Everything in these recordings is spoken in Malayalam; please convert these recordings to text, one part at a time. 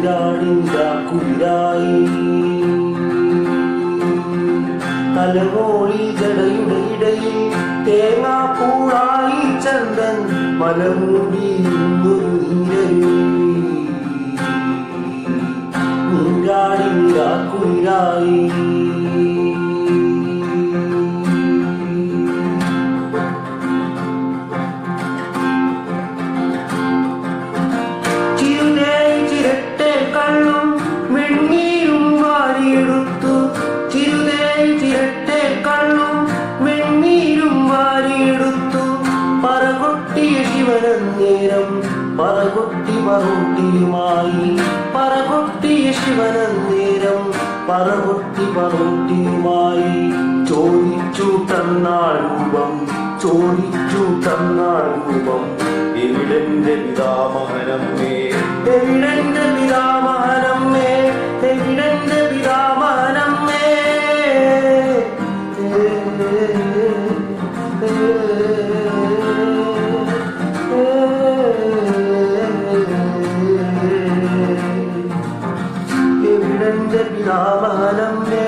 കുളിരായി തലമോളി ജടയുടെ ഇടയിൽ തേങ്ങാപ്പൂളായി ചന്ദൻ മലമൂടി കുളിരായി ശിവനന്നേരം പറകൊട്ടി പറോട്ടിയുമായി പറകൊട്ടിയ ശിവനന്നേരം പറകൊട്ടി പറോട്ടിയുമായി ചോദിച്ചു തന്നാൾ രൂപം ചോദിച്ചു തന്നാൾ രൂപം എവിടെന്റെ പിതാമഹനമ്മേ എവിടെന്റെ പിതാമഹനമ്മേ എവിടെന്റെ പിതാമഹനമ്മേ എവിടെന്റെ പിതാമഹനമ്മേ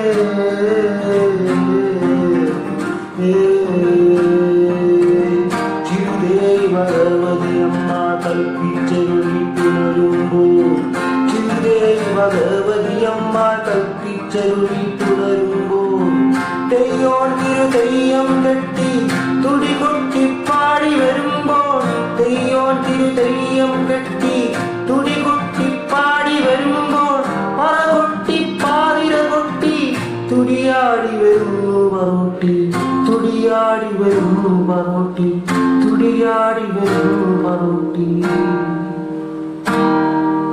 ചിരുതേയി ഭഗവതിയമ്മ കൽപ്പിച്ചരുളിട്ടുണരുമ്പോൾ ചിരുതേയി ഭഗവതിയമ്മ കൽപ്പിച്ചരുളിട്ടുണരുമ്പോൾ തെയ്യോൻ തിരു തെയ്യം കെട്ടി തുടികൊട്ടി പാടി വരുമ്പോൾ തെയ്യോൻ തിരു തെയ്യം കെട്ടി തുടികൊട്ടി പാടി വരുമ്പോൾ പറകൊട്ടി പാതിര കൊട്ടി തുടിയാടി വരുന്നു പറോട്ടി തുടിയാടി വരുന്നു പറോട്ടി തുടിയാടി വരുന്നു പറോട്ടി